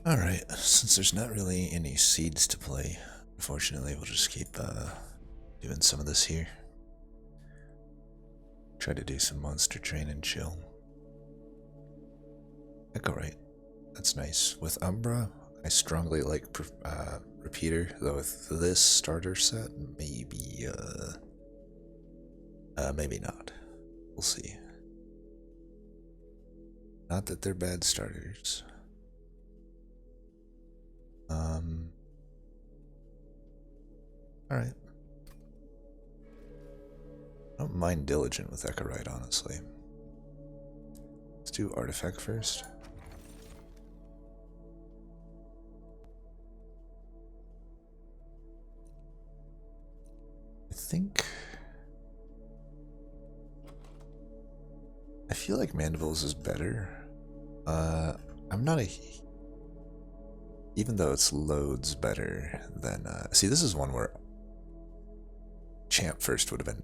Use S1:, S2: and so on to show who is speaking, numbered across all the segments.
S1: Alright, since there's not really any seeds to play, unfortunately we'll just keep doing some of this here. Try to do some monster train and chill. Echo right. That's nice. With Umbra, I strongly like Repeater, though with this starter set, maybe not. We'll see. Not that they're bad starters. Alright. I don't mind Diligent with Echorite, honestly. Let's do Artifact first. I feel like Mandibles is better. I'm not a... Even though it's loads better than... see, this is one where Champ first would have been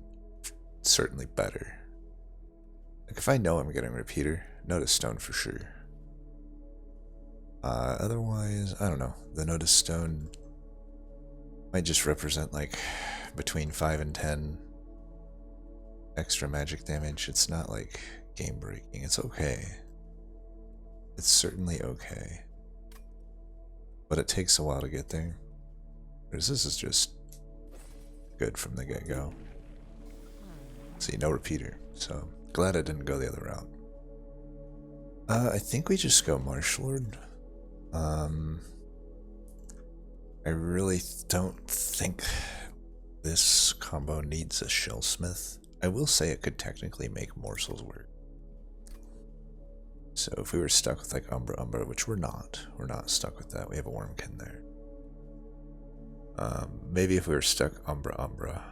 S1: certainly better. Like, if I know I'm getting Repeater, Notice Stone for sure. Otherwise, I don't know. The Notice Stone might just represent, like, between 5 and 10 extra magic damage. It's not, like, game-breaking. It's okay. It's certainly okay. But it takes a while to get there. Whereas this is just good from the get-go. See, no Repeater, so glad I didn't go the other route. I think we just go Marshlord. I really don't think this combo needs a Shellsmith. I will say it could technically make morsels work. So if we were stuck with like Umbra, which we're not stuck with that. We have a Wormkin there. Maybe if we were stuck Umbra,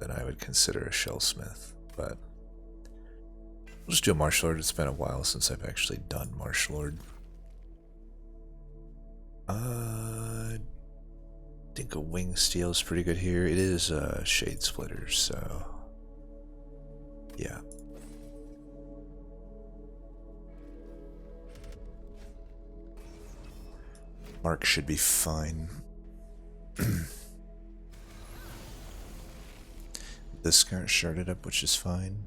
S1: then I would consider a Shellsmith, but we'll just do a Marshlord. It's been a while since I've actually done Marshlord. I think a Wing Steel is pretty good here. It is Shade Splitters, so yeah. Mark should be fine. This got sharded up, which is fine.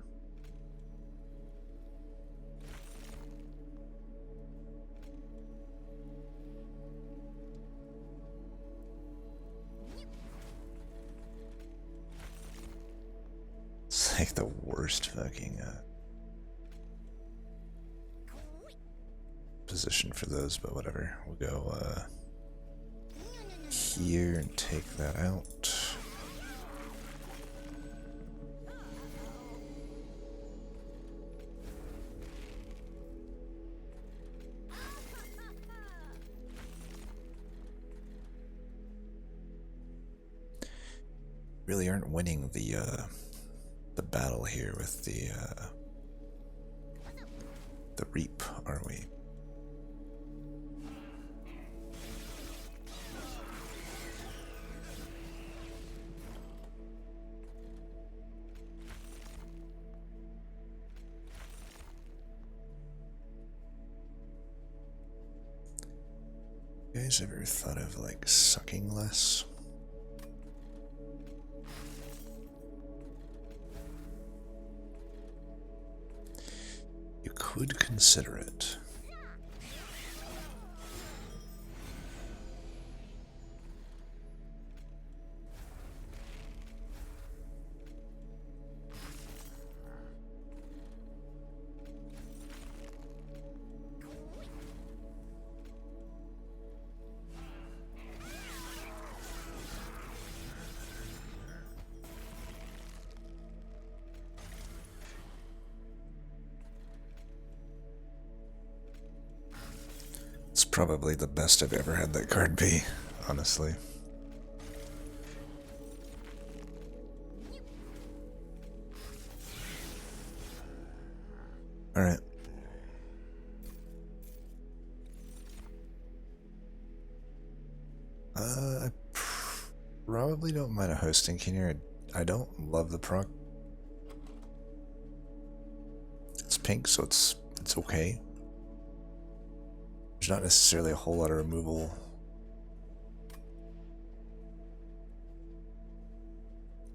S1: It's like the worst fucking position for those, but whatever. We'll go here and take that out. Really aren't winning the battle here with the Reap, are we? You guys ever thought of like sucking less? You could consider it. It's probably the best I've ever had that card be, honestly. Alright. I probably don't mind a hosting king here. I don't love the proc. It's pink, so it's okay. There's not necessarily a whole lot of removal.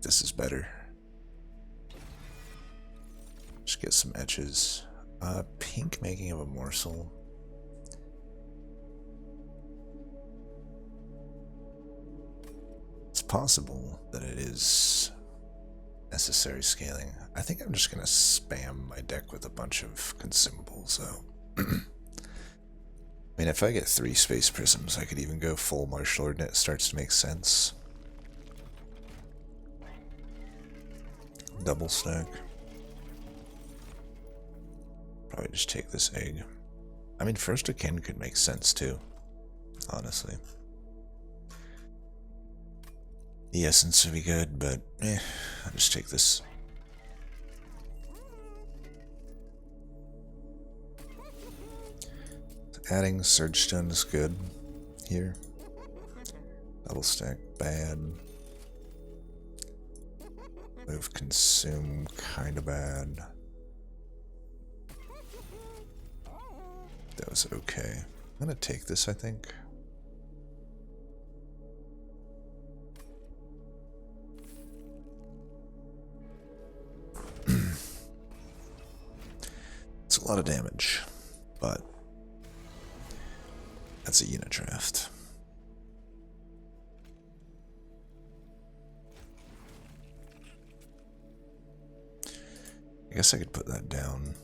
S1: This is better. Just get some etches. Pink making of a morsel. It's possible that it is necessary scaling. I think I'm just gonna spam my deck with a bunch of consumables though. I mean, if I get 3 space prisms, I could even go full Marshlord and it starts to make sense. Double stack. Probably just take this egg. I mean, first akin could make sense too, honestly. The essence would be good, but I'll just take this. Adding Surge Stone is good here. Double stack bad. Move Consume kinda bad. That was okay. I'm gonna take this, I think. It's a lot of damage, but that's a unit draft. I guess I could put that down.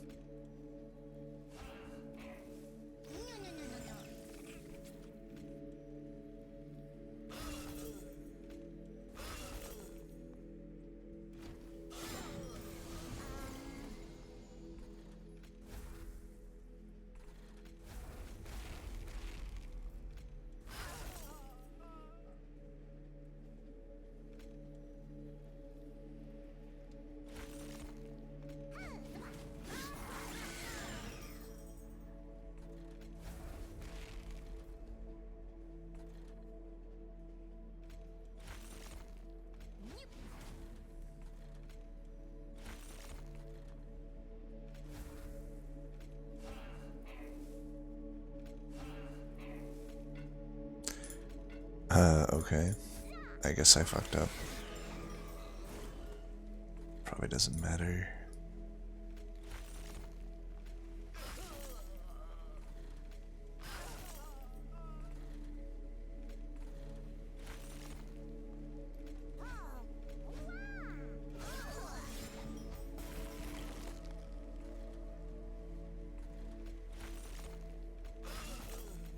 S1: Okay. I guess I fucked up. Probably doesn't matter.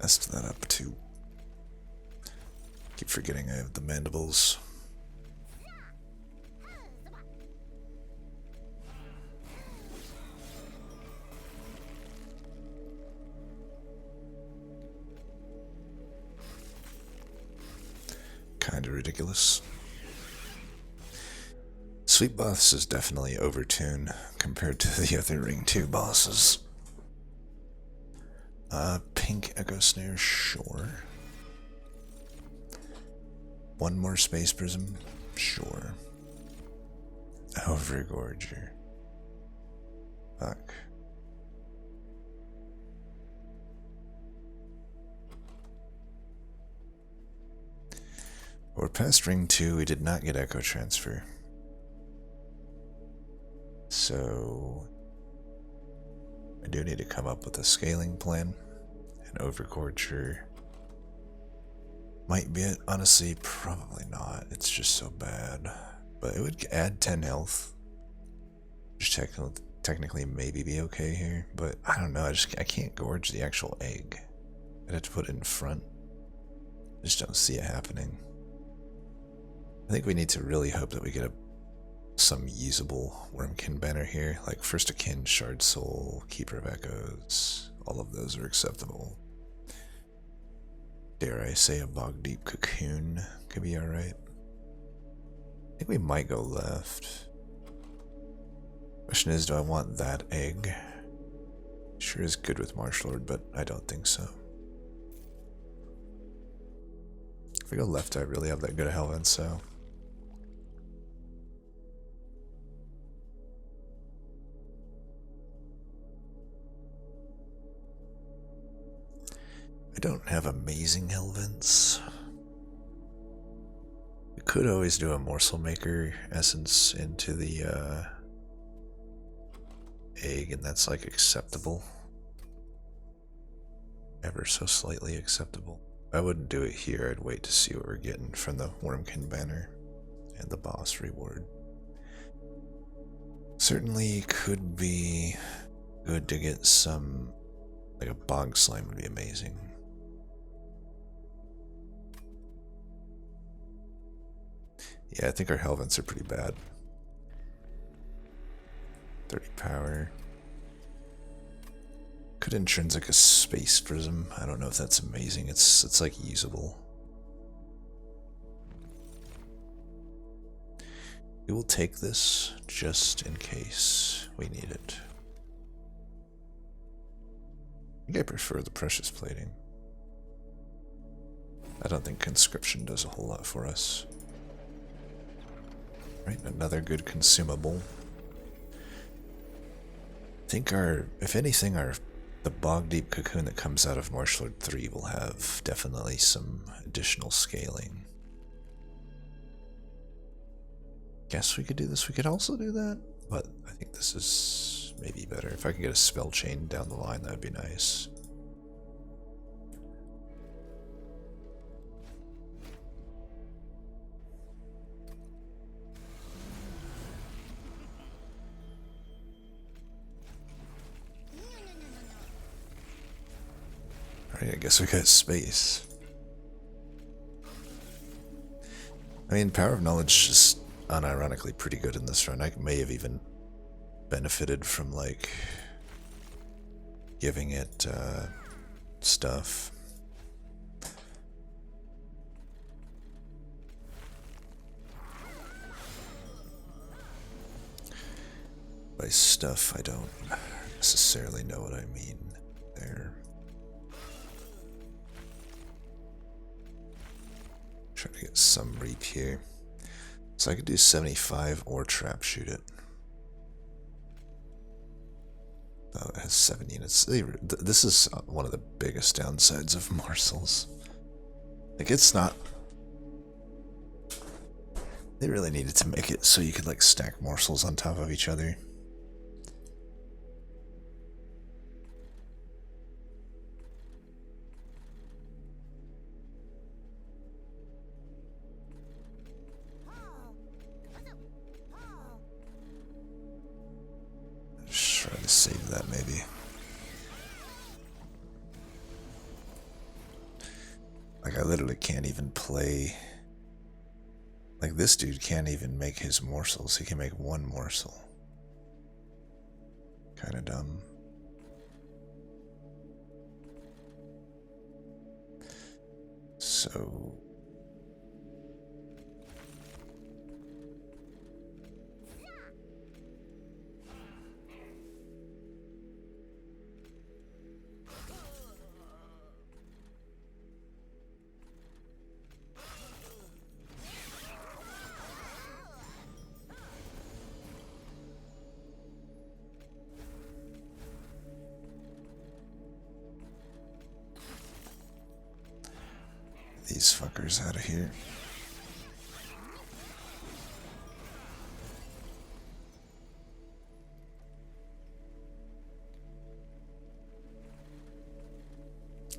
S1: Messed that up too. Keep forgetting I have the mandibles. Kinda ridiculous. Sweet Boss is definitely overtuned compared to the other Ring 2 bosses. Pink Echo Snare, sure. One more Space Prism, sure. Overgorger. Fuck. We're past Ring 2, we did not get Echo Transfer. So I do need to come up with a scaling plan. And Overgorger might be it. Honestly, probably not. It's just so bad. But it would add 10 health. Just technically maybe be okay here. But I don't know. I can't gorge the actual egg. I'd have to put it in front. I just don't see it happening. I think we need to really hope that we get some usable Wormkin banner here. Like First Akin, Shard Soul, Keeper of Echoes. All of those are acceptable. Dare I say a Bog Deep Cocoon could be alright. I think we might go left. Question is, do I want that egg? Sure is good with Marshlord, but I don't think so. If we go left, I really have that good of Helven, so. I don't have amazing hell vents. We could always do a morsel maker essence into the egg, and that's like acceptable. Ever so slightly acceptable. I wouldn't do it here, I'd wait to see what we're getting from the Wormkin banner and the boss reward. Certainly could be good to get some, like a bog slime would be amazing. Yeah, I think our hell vents are pretty bad. 30 power. Could intrinsic a space prism. I don't know if that's amazing. It's like usable. We will take this just in case we need it. I think I prefer the precious plating. I don't think conscription does a whole lot for us. Right, another good consumable. I think if anything, the bog deep cocoon that comes out of Marshlord 3 will have definitely some additional scaling. Guess we could do this. We could also do that, but I think this is maybe better. If I could get a spell chain down the line, that would be nice. Alright, I guess we got space. I mean, Power of Knowledge is just unironically pretty good in this run. I may have even benefited from, like, giving it stuff. By stuff, I don't necessarily know what I mean there. Try to get some reap here. So I could do 75 or trap shoot it. Oh, it has 7 units. This is one of the biggest downsides of morsels. Like, it's not... They really needed to make it so you could, like, stack morsels on top of each other. Try to save that, maybe. Like, I literally can't even play... Like, this dude can't even make his morsels. He can make one morsel. Kinda dumb. So... these fuckers out of here.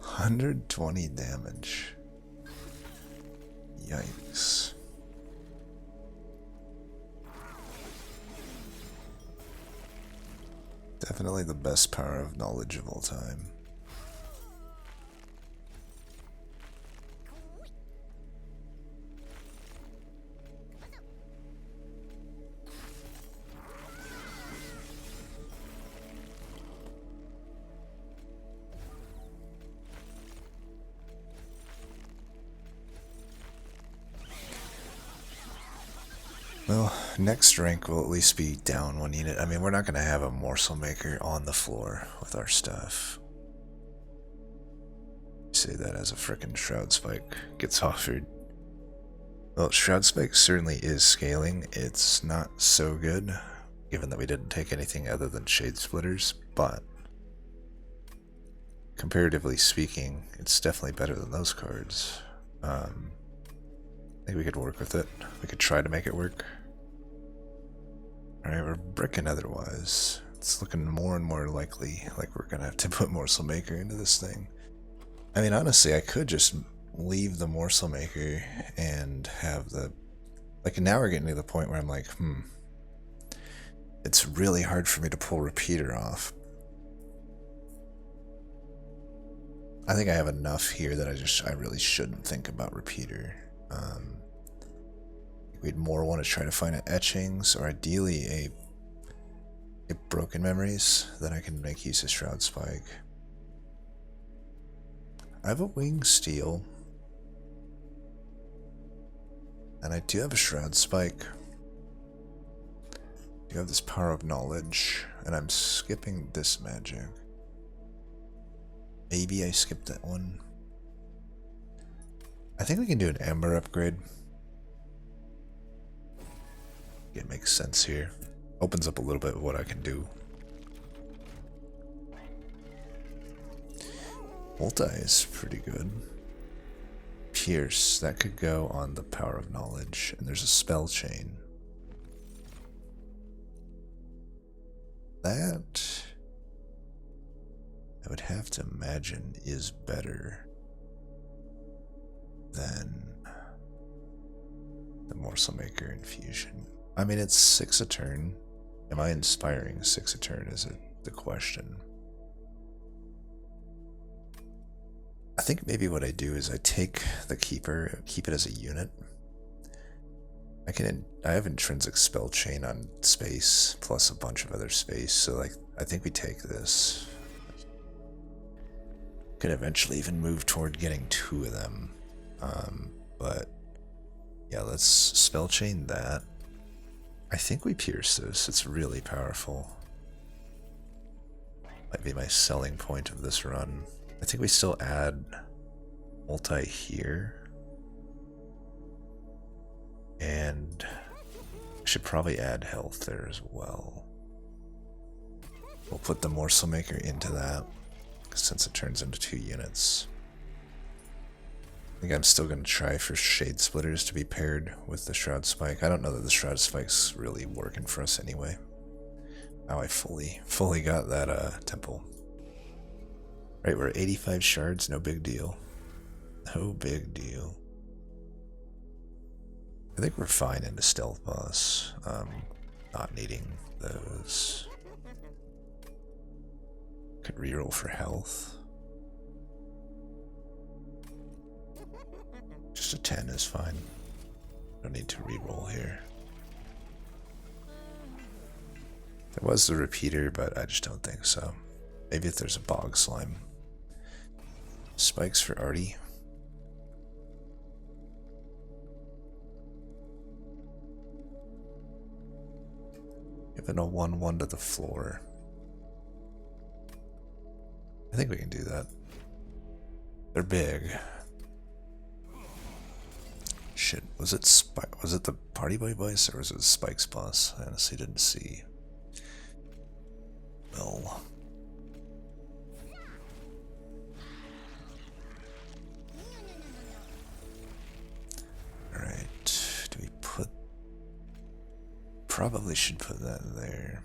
S1: $120 damage. Yikes. Definitely the best power of knowledge of all time. Well, next rank will at least be down 1 unit. I mean, we're not going to have a morsel maker on the floor with our stuff. Say that as a frickin' Shroud Spike gets offered. Well, Shroud Spike certainly is scaling. It's not so good, given that we didn't take anything other than Shade Splitters, but comparatively speaking, it's definitely better than those cards. I think we could work with it. We could try to make it work. Alright, we're bricking otherwise. It's looking more and more likely like we're gonna have to put Morsel Maker into this thing. I mean, honestly, I could just leave the Morsel Maker and have the... Like, now we're getting to the point where I'm like, it's really hard for me to pull Repeater off. I think I have enough here that I really shouldn't think about Repeater. We'd more want to try to find etchings, or ideally a Broken Memories, then I can make use of Shroud Spike. I have a Wing Steel, and I do have a Shroud Spike. I do have this Power of Knowledge, and I'm skipping this magic. Maybe I skipped that one. I think we can do an Ember upgrade. It makes sense here. Opens up a little bit of what I can do. Multi is pretty good. Pierce, that could go on the Power of Knowledge, and there's a Spell Chain. That, I would have to imagine, is better than the Morsel Maker Infusion. I mean, it's 6 a turn. Am I inspiring 6 a turn is the question. I think maybe what I do is I take the Keeper, keep it as a unit. I have intrinsic Spell Chain on space, plus a bunch of other space, so like I think we take this. Could eventually even move toward getting 2 of them. But yeah, let's Spell Chain that. I think we pierce this. It's really powerful. Might be my selling point of this run. I think we still add multi here. And I should probably add health there as well. We'll put the Morsel Maker into that, since it turns into 2 units. I think I'm still going to try for Shade Splitters to be paired with the Shroud Spike. I don't know that the Shroud Spike's really working for us anyway. Now I fully got that temple. Right, we're 85 shards, no big deal. No big deal. I think we're fine into Stealth Boss. Not needing those. Could reroll for health. Just a 10 is fine. Don't need to reroll here. There was the Repeater, but I just don't think so. Maybe if there's a Bog Slime. Spikes for Artie. Giving a 1/1 to the floor. I think we can do that. They're big. Shit, was it the Party Boy voice or was it Spike's boss? I honestly didn't see. Well. Alright, do we put... Probably should put that there.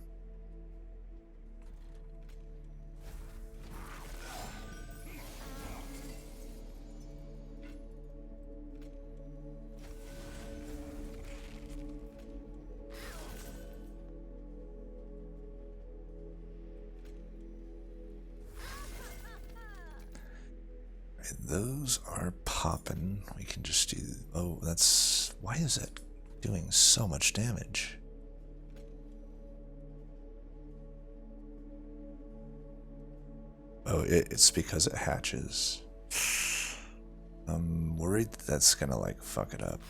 S1: Those are popping. We can just do... Oh, that's... Why is it doing so much damage? Oh, it's because it hatches. I'm worried that's gonna, like, fuck it up.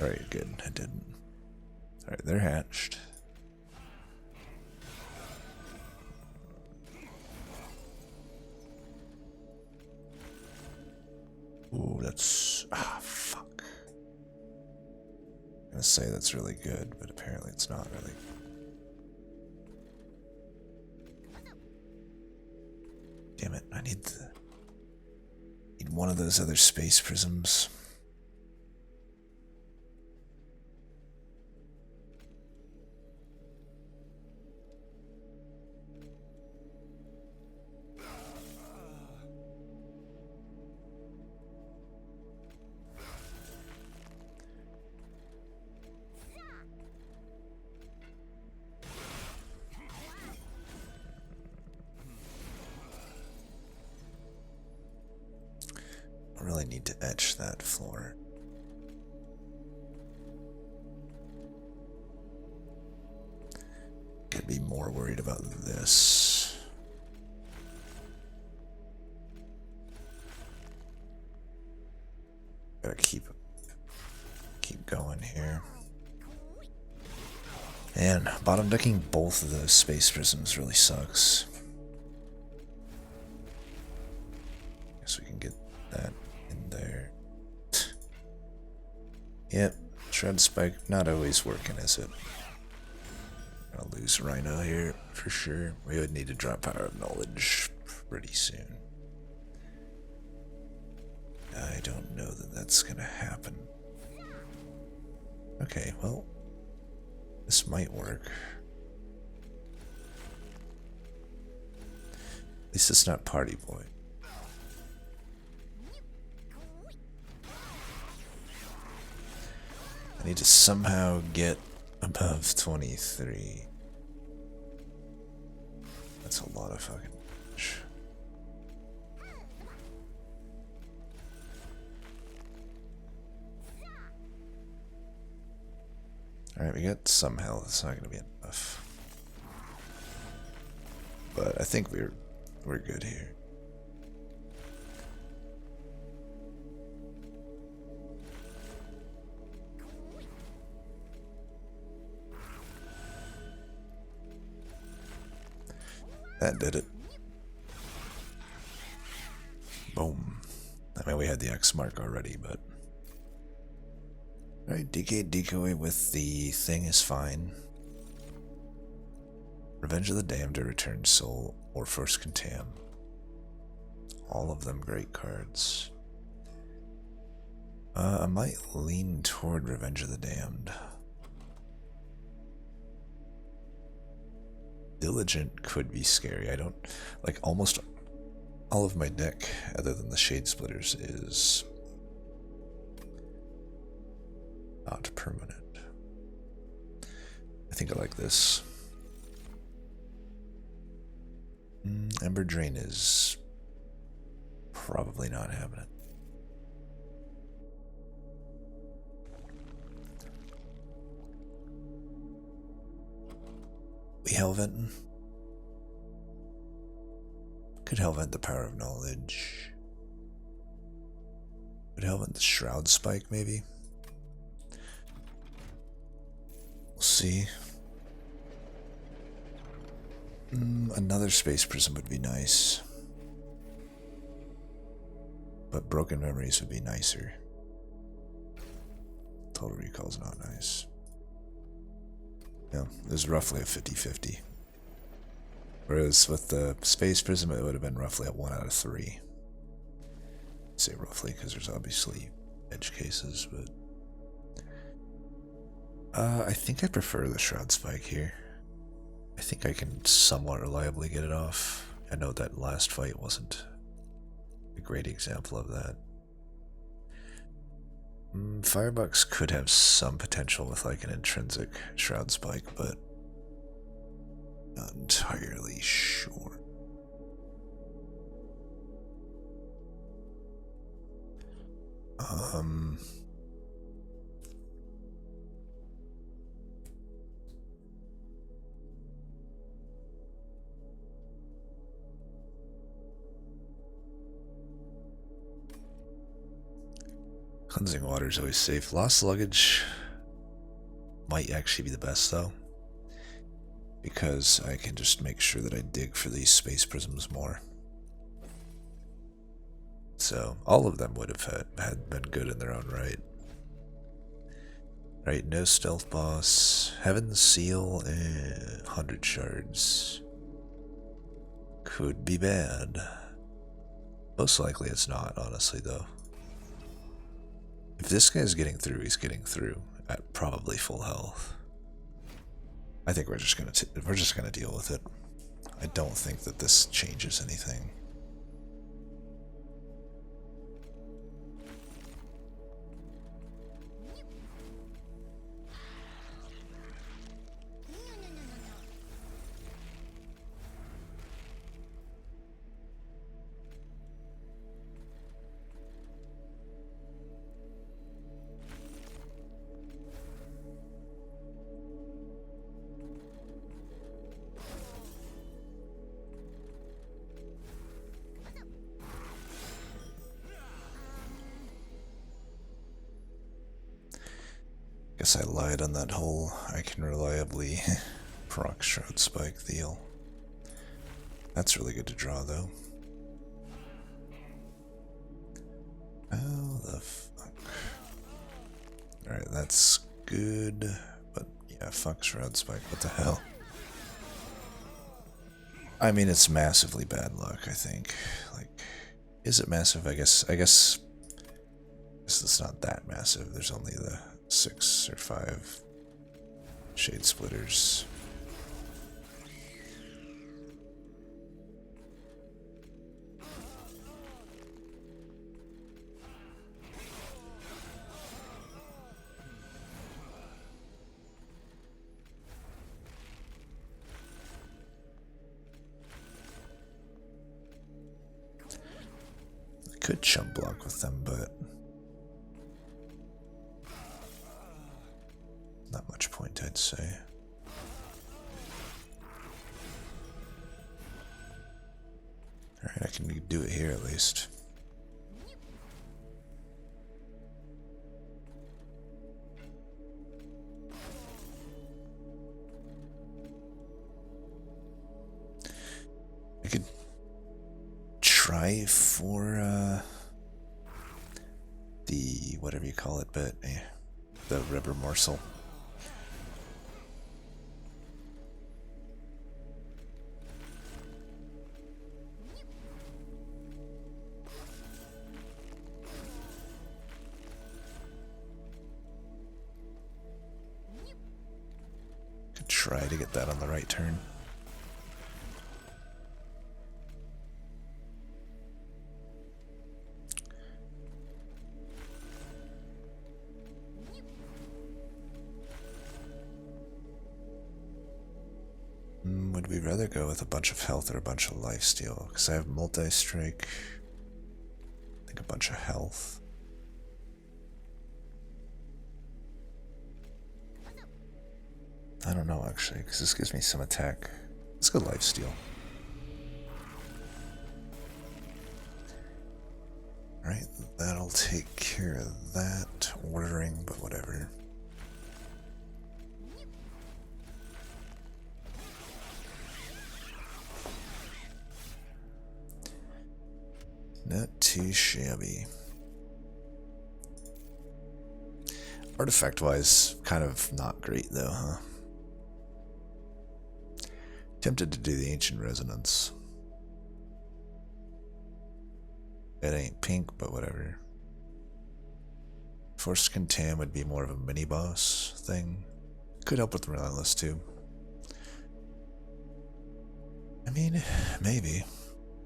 S1: Alright, good. It didn't. Alright, they're hatched. Ooh, that's... Ah, fuck. I'm gonna say that's really good, but apparently it's not really. Damn it, I need one of those other space prisms. I really need to etch that floor. Could be more worried about this. Gotta keep going here. And bottom decking both of those space prisms really sucks. Guess we can get that in there. Yep, Shred Spike not always working, is it? I'll lose Rhino here for sure. We would need to drop Power of Knowledge pretty soon. I don't know that that's gonna happen. Okay, well, this might work. At least it's not Party Boy. I need to somehow get above 23. That's a lot of fucking damage. Alright, we got some health. It's not gonna be enough. But I think we're good here. That did it. Boom. I mean, we had the X mark already, but... Alright, DK Decoy with the thing is fine. Revenge of the Damned or Return Soul or Force Contam. All of them great cards. I might lean toward Revenge of the Damned. Diligent could be scary. I don't like almost all of my deck other than the Shade Splitters is not permanent. I think I like this. Ember Drain is probably not having it. We Hellventing. Could Hellvent the Power of Knowledge. Could Hellvent the Shroud Spike, maybe? We'll see. Another Space Prism would be nice. But Broken Memories would be nicer. Total Recall's not nice. Yeah, it was roughly a 50-50. Whereas with the Space Prism, it would have been roughly a 1 out of 3. I say roughly because there's obviously edge cases, but... I think I prefer the Shroud Spike here. I think I can somewhat reliably get it off. I know that last fight wasn't a great example of that. Firebox could have some potential with like an intrinsic Shroud Spike, but not entirely sure. Cleansing water is always safe. Lost luggage might actually be the best though, because I can just make sure that I dig for these space prisms more. So all of them would have had been good in their own right. Right, no stealth boss, Heaven's Seal, 100 shards. Could be bad. Most likely it's not, honestly, though. If this guy's getting through, he's getting through at probably full health. I think we're just gonna deal with it. I don't think that this changes anything. Guess I lied on that whole I can reliably proc Shroud Spike deal. That's really good to draw, though. How the fuck? Alright, that's good. But yeah, fuck Shroud Spike. What the hell? I mean, it's massively bad luck, I think. Like, is it massive? I guess it's not that massive. There's only the 6 or 5 shade splitters. I could chump block with them, but not much point, I'd say. Alright, I can do it here at least. I could try for the whatever you call it, but the rubber morsel. Could try to get that on the right turn. Would we rather go with a bunch of health or a bunch of lifesteal? Because I have multi-strike. I think a bunch of health. I don't know actually, because this gives me some attack. Let's go lifesteal. Alright, that'll take care of that ordering, but whatever. Not too shabby. Artifact-wise, kind of not great though, huh? Tempted to do the Ancient Resonance. It ain't pink, but whatever. Forced Contam would be more of a mini-boss thing. Could help with Relentless too. I mean, maybe.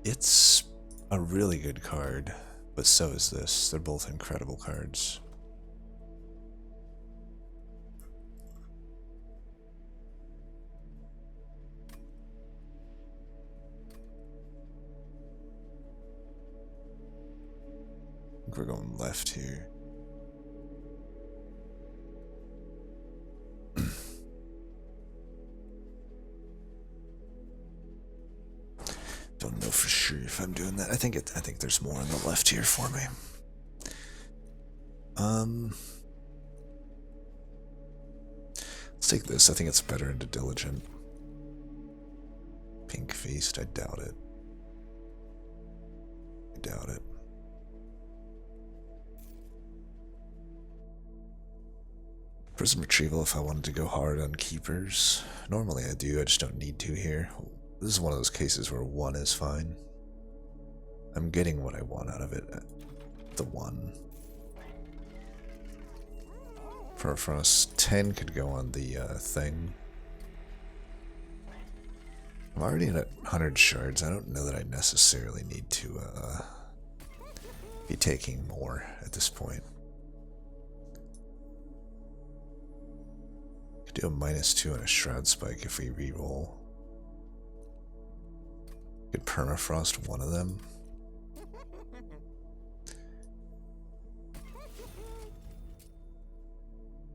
S1: It's a really good card, but so is this. They're both incredible cards. I think we're going left here. Don't know for sure if I'm doing that. I think there's more on the left here for me. Let's take this. I think it's better into Diligent. Pink Feast, I doubt it. I doubt it. Prism Retrieval if I wanted to go hard on keepers. Normally I do, I just don't need to here. This is one of those cases where 1 is fine. I'm getting what I want out of it. The one. Permafrost 10 could go on the thing. I'm already at 100 shards. I don't know that I necessarily need to be taking more at this point. Could do a -2 on a Shroud Spike if we reroll. Could Permafrost one of them.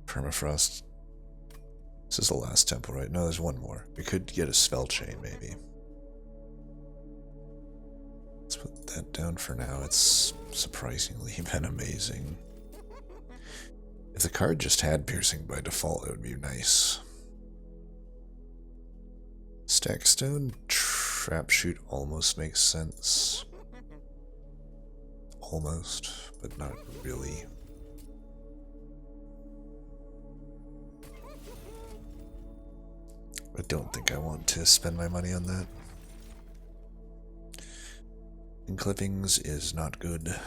S1: Permafrost. This is the last temple, right? No, there's one more. We could get a spell chain, maybe. Let's put that down for now. It's surprisingly been amazing. If the card just had piercing by default, it would be nice. Stackstone Trap Shoot almost makes sense. Almost, but not really. I don't think I want to spend my money on that. And clippings is not good.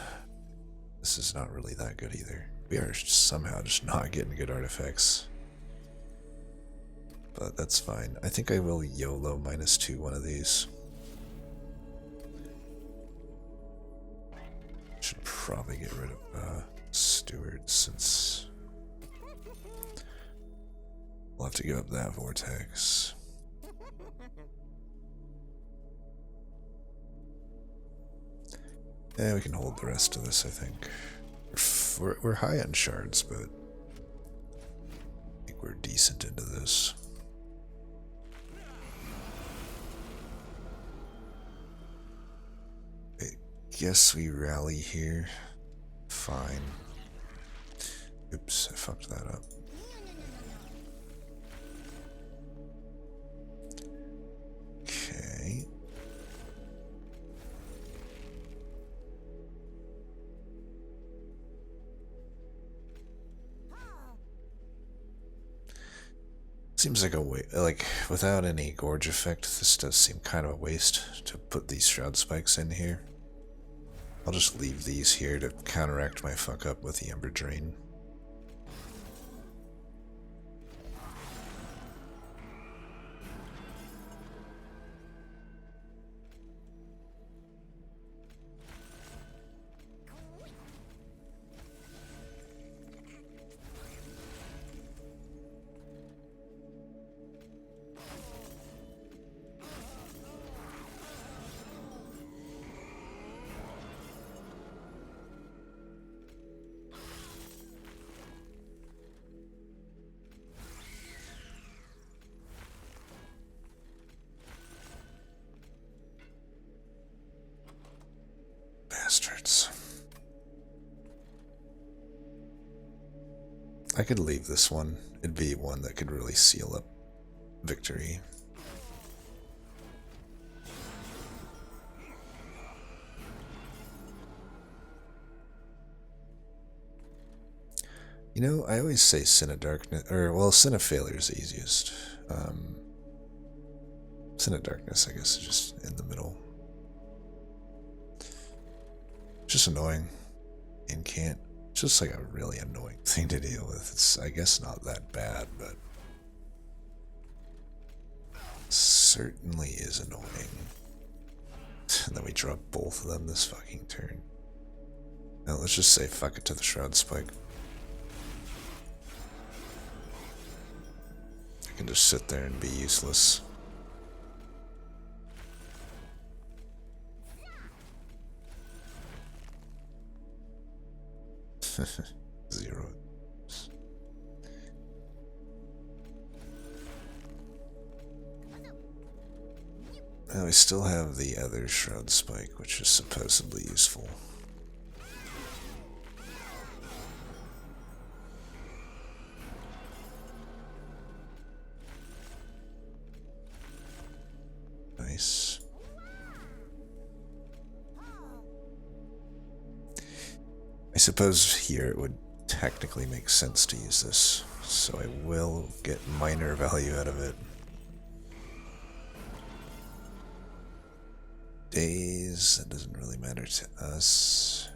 S1: This is not really that good either. We are somehow just not getting good artifacts. But that's fine. I think I will YOLO -2 one of these. Should probably get rid of Steward since we'll have to give up that vortex. Yeah, we can hold the rest of this, I think. We're high on shards, but I think we're decent into this. I guess we rally here. Fine. Oops, I fucked that up. Okay. Seems like a like without any gorge effect, this does seem kind of a waste to put these Shroud Spikes in here. I'll just leave these here to counteract my fuck up with the Ember Drain. Bastards. I could leave this one. It'd be one that could really seal up victory. You know, I always say Sin of Darkness, or, well, Sin of Failure is the easiest. Sin of Darkness, I guess, is just in the middle. Just annoying. Incant. Just like a really annoying thing to deal with. It's, I guess, not that bad, but certainly is annoying. And then we drop both of them this fucking turn. Now let's just say fuck it to the Shroud Spike. I can just sit there and be useless. Zero. Now we still have the other Shroud Spike, which is supposedly useful. Nice. I suppose here it would technically make sense to use this, so I will get minor value out of it. days. That doesn't really matter to us.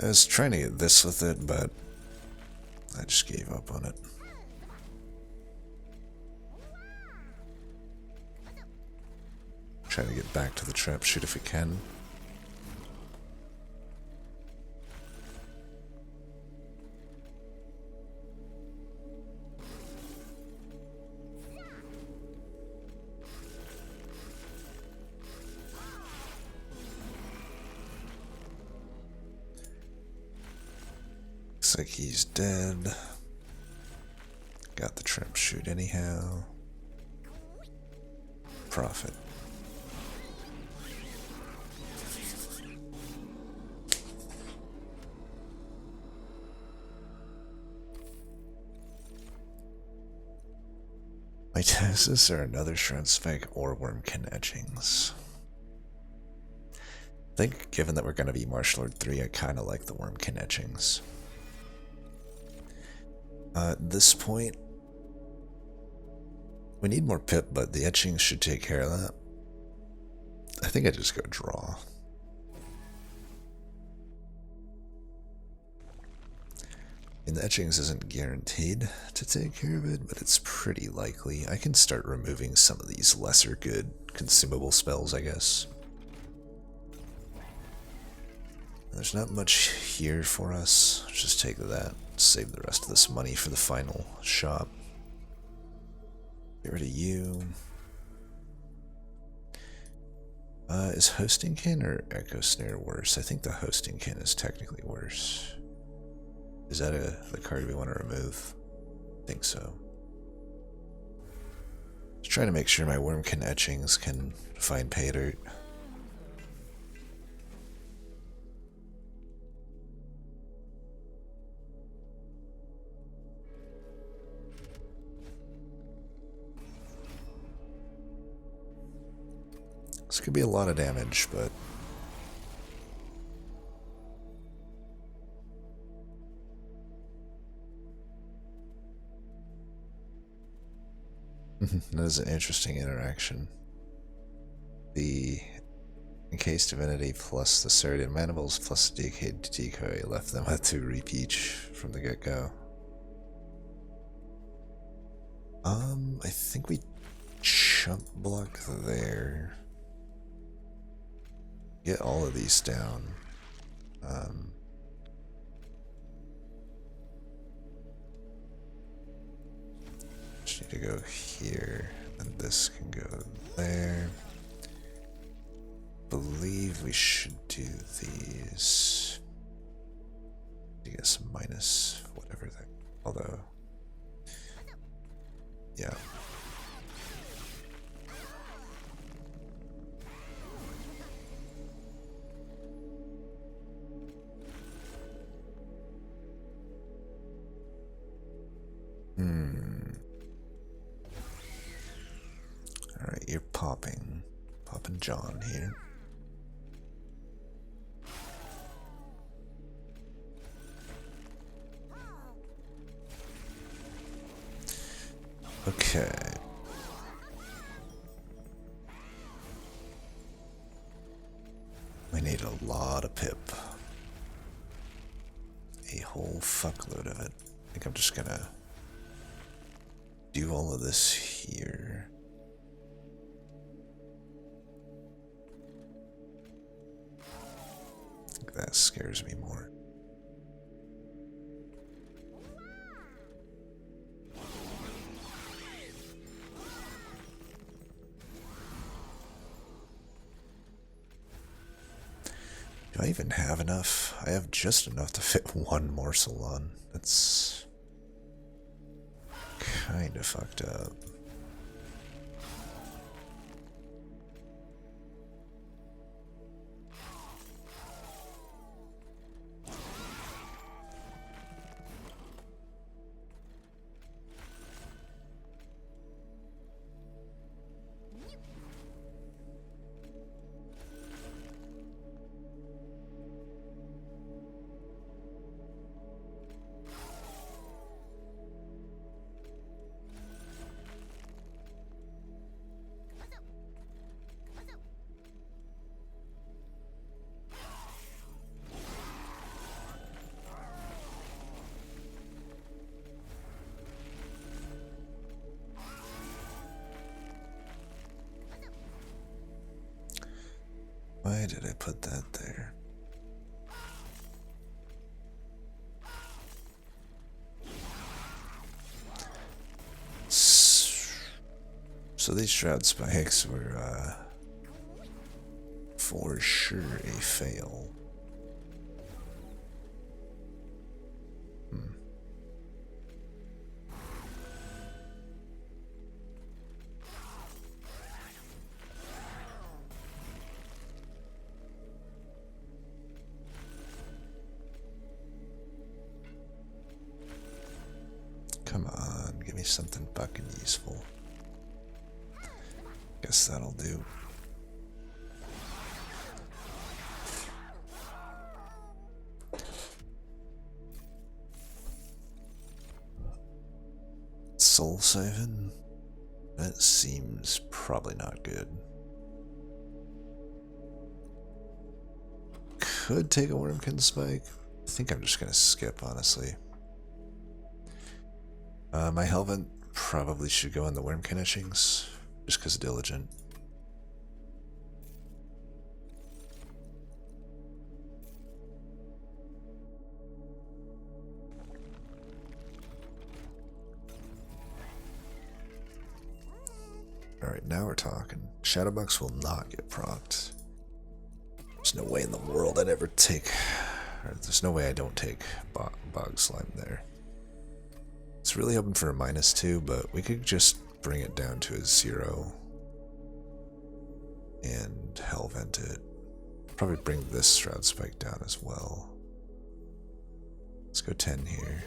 S1: I was trying to get this with it, but I just gave up on it. Trying to get back to the trap shoot if we can. Looks like he's dead. Got the trap shoot anyhow. Profit. Mitosis or another shroud spike or wormkin etchings. I think given that we're going to be Marshlord 3, I kind of like the wormkin etchings. At this point, we need more pip, but the etchings should take care of that. I think I just go draw. And the etchings isn't guaranteed to take care of it, but it's pretty likely. I can start removing some of these lesser good consumable spells, I guess. There's not much here for us. Just take that. Save the rest of this money for the final shop. Get rid of you. Is Hosting Kin or Echo Snare worse? I think the Hosting Kin is technically worse. Is that the card we want to remove? I think so. Just trying to make sure my Wormkin etchings can find pay dirt. This could be a lot of damage, but that is an interesting interaction. The Encased Divinity plus the Serrated Mandibles plus the Decayed Decoy left them with 2 reap each from the get-go. I think we chump block there. Get all of these down. Just need to go here, and this can go there. Believe we should do these. I guess minus whatever that. Although, yeah. Alright, you're popping. Popping John here. Okay. We need a lot of pip. A whole fuckload of it. I think I'm just gonna do all of this here. I think that scares me more. Do I even have enough? I have just enough to fit one morsel on. That's kind of fucked up. Why did I put that there? So these shroud spikes were for sure a fail. Come on, give me something fucking useful. Guess that'll do. Soul Siphon? That seems probably not good. Could take a Wormkin Spike. I think I'm just gonna skip, honestly. My Helvent probably should go on the Wormkin Etchings, just because Diligent. Alright, now we're talking. Shadowbox will not get procced. There's no way in the world I'd ever take... Or there's no way I don't take Bog Slime there. It's really hoping for a -2, but we could just bring it down to a 0. And Hellvent it. Probably bring this Shroud Spike down as well. Let's go 10 here.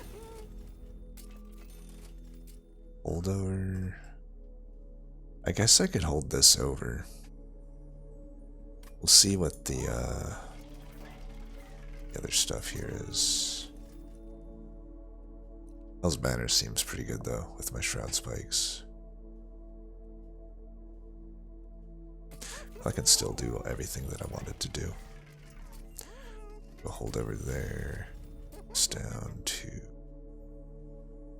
S1: Hold over... I guess I could hold this over. We'll see what the other stuff here is. Hell's Banner seems pretty good though, with my Shroud Spikes. I can still do everything that I wanted to do. Go hold over there. It's down to...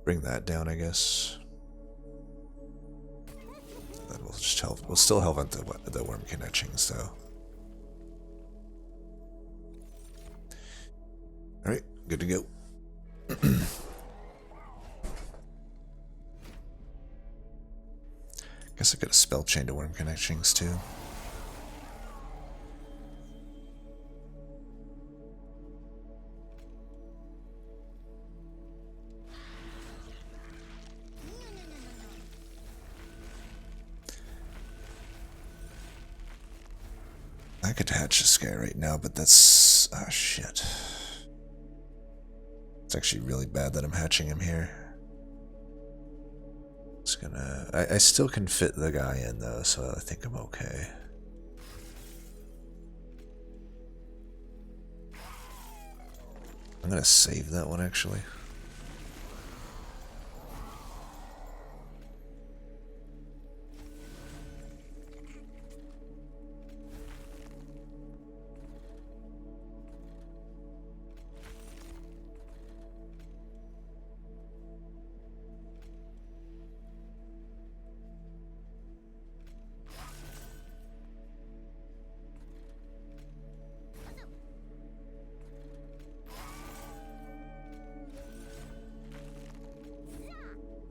S1: Bring that down, I guess. Then we'll just we'll still Hellvent the Wormkin Etchings though. Alright, good to go. Guess I could have spell chained to Wormkin Etchings too. I could hatch this guy right now, but that's... ah, shit. It's actually really bad that I'm hatching him here. It's gonna... I still can fit the guy in, though, so I think I'm okay. I'm gonna save that one, actually.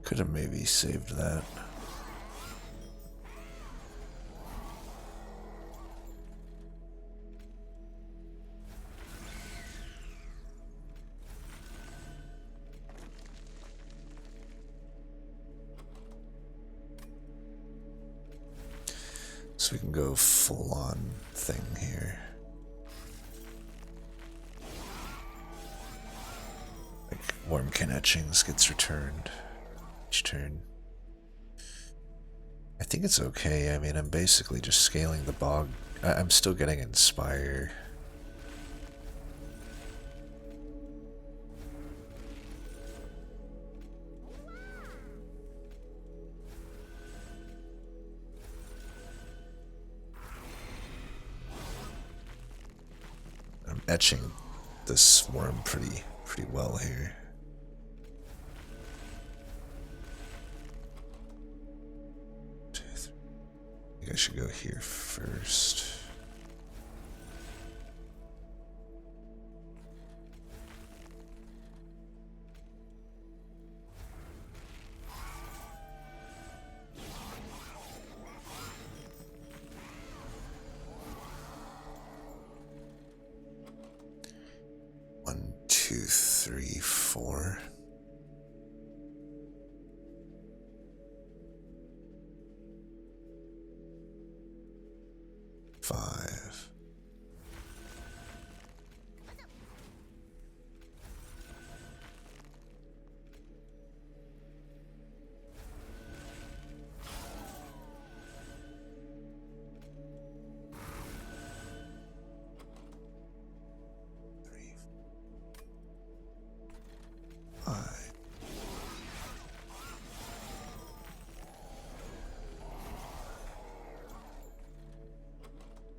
S1: Could have maybe saved that. So we can go full on thing here. Like Wormkin Etchings gets returned each turn. I think it's okay. I mean, I'm basically just scaling the bog. I'm still getting Inspire. I'm etching this worm pretty well here. I think I should go here first. 3, 4. Five.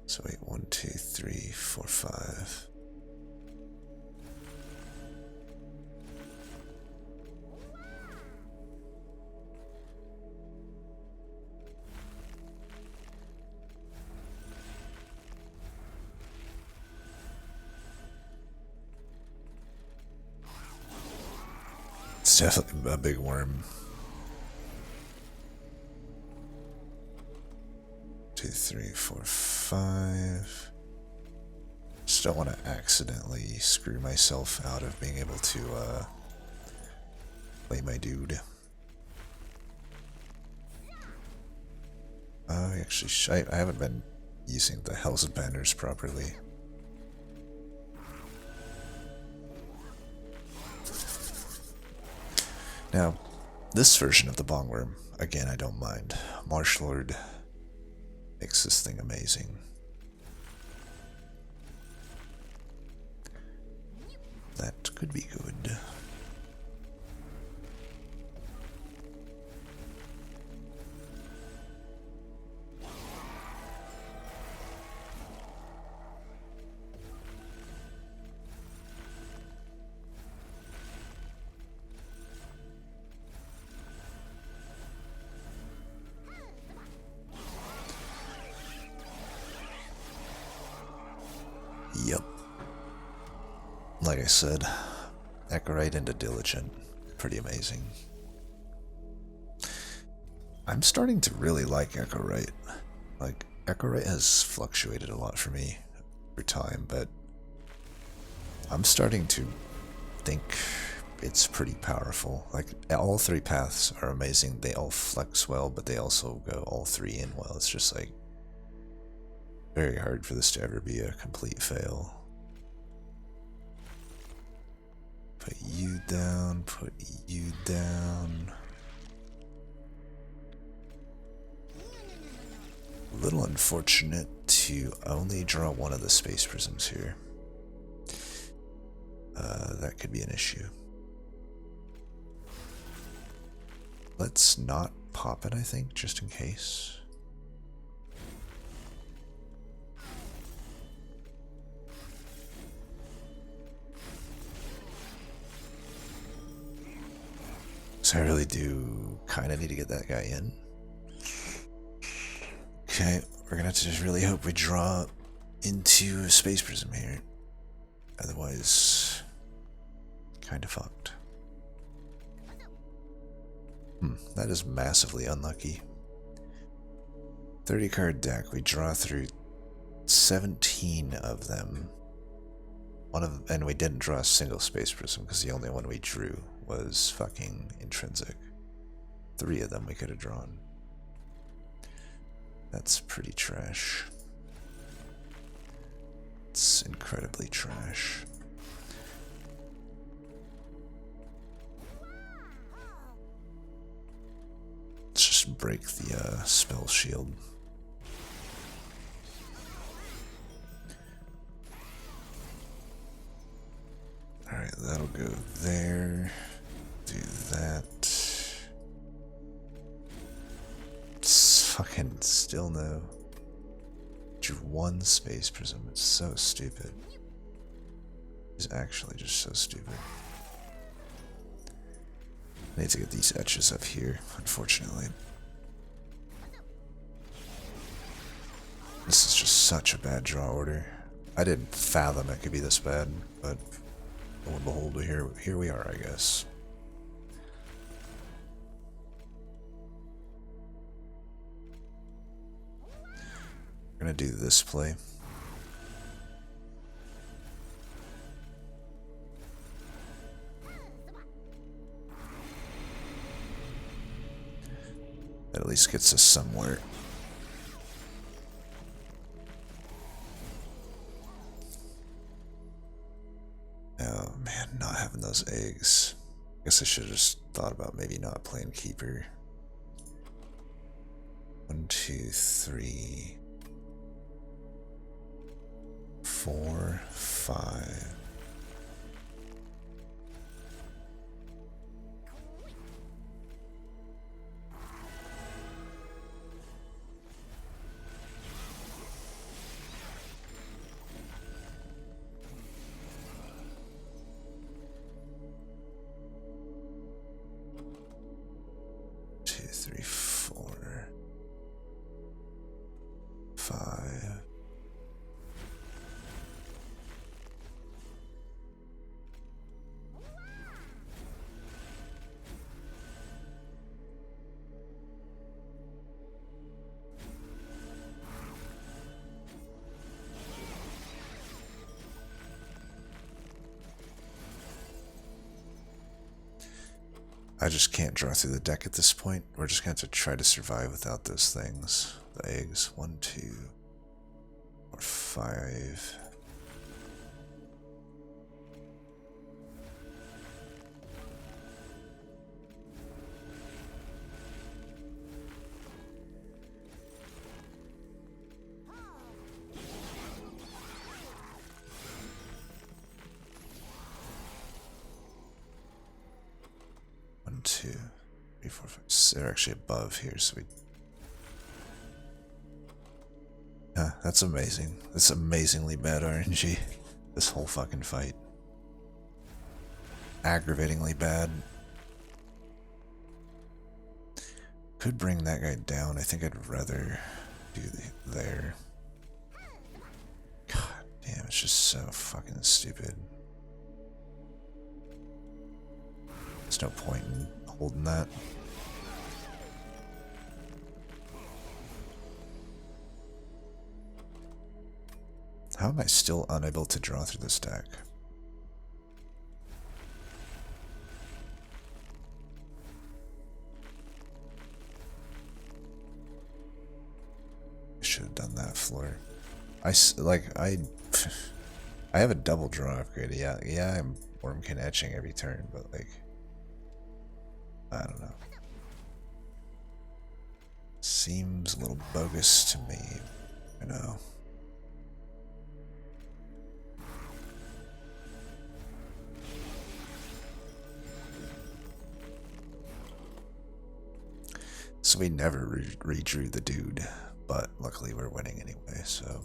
S1: So wait, 1, 2, 3, 4, 5. It's definitely a big worm. 2, 3, 4, 5. Just don't want to accidentally screw myself out of being able to play my dude. Actually, I haven't been using the Hell's Banners properly. Now, this version of the Bongworm, again, I don't mind. Marshlord makes this thing amazing. That could be good. Yep. Like I said, Echorite into Diligent. Pretty amazing. I'm starting to really like Echorite. Like, Echorite has fluctuated a lot for me over time, but I'm starting to think it's pretty powerful. Like, all three paths are amazing. They all flex well, but they also go all three in well. It's just like very hard for this to ever be a complete fail. Put you down, put you down. A little unfortunate to only draw one of the space prisms here. That could be an issue. Let's not pop it, I think, just in case. So I really do kind of need to get that guy in. Okay, we're gonna have to just really hope we draw into a space prism here. Otherwise, kind of fucked. That is massively unlucky. 30 card deck, we draw through 17 of them. And we didn't draw a single space prism because the only one we drew was fucking intrinsic. 3 of them we could have drawn. That's pretty trash. It's incredibly trash. Let's just break the spell shield. Alright, that'll go there. Do that. Fucking still no. Drew 1 space prism. It's so stupid. It's actually just so stupid. I need to get these etches up here, unfortunately. This is just such a bad draw order. I didn't fathom it could be this bad, but lo and behold, here we are, I guess. We're gonna do this play. That at least gets us somewhere. Oh man, not having those eggs. Guess I should have just thought about maybe not playing keeper. 1, 2, 3, 4, 5. I just can't draw through the deck at this point. We're just going to have to try to survive without those things. The eggs. 1, 2, or 5. They're actually above here, so we... that's amazing. That's amazingly bad RNG. This whole fucking fight. Aggravatingly bad. Could bring that guy down. I think I'd rather do there. God damn, it's just so fucking stupid. There's no point in holding that. How am I still unable to draw through this deck? I should have done that floor. I have a double draw upgrade. Yeah, I'm Wormkin etching every turn, but like, I don't know. Seems a little bogus to me, you know. So we never redrew the dude, but luckily we're winning anyway, so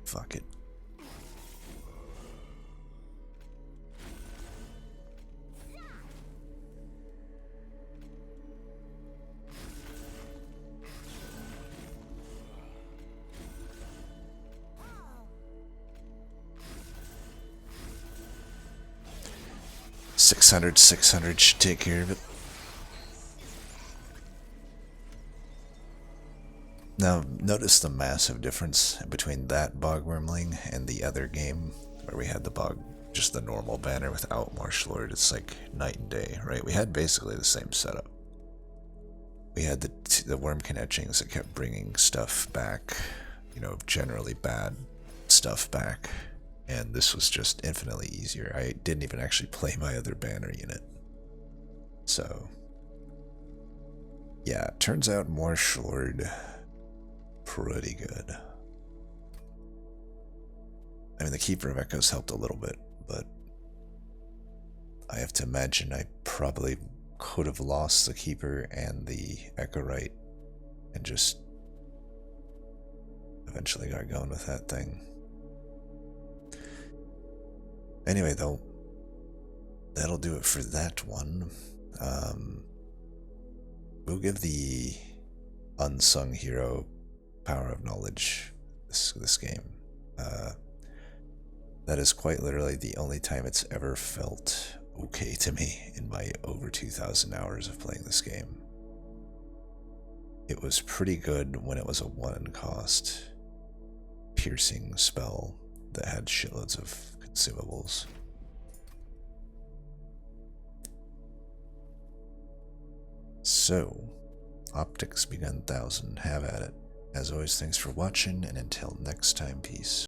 S1: fuck it. $600 should take care of it. Now, notice the massive difference between that bog wormling and the other game where we had the bog, just the normal banner without Marshlord. It's like night and day, right? We had basically the same setup. We had the Wormkin etchings that kept bringing stuff back, you know, generally bad stuff back, and this was just infinitely easier. I didn't even actually play my other banner unit. So, yeah, it turns out Marshlord pretty good. I mean, the Keeper of Echoes helped a little bit, but I have to imagine I probably could have lost the Keeper and the Echo Right and just eventually got going with that thing. Anyway, though, that'll do it for that one. We'll give the unsung hero Power of Knowledge this game. That is quite literally the only time it's ever felt okay to me in my over 2,000 hours of playing this game. It was pretty good when it was a 1 cost piercing spell that had shitloads of consumables. So, Optics begun 1000. Have at it. As always, thanks for watching, and until next time, peace.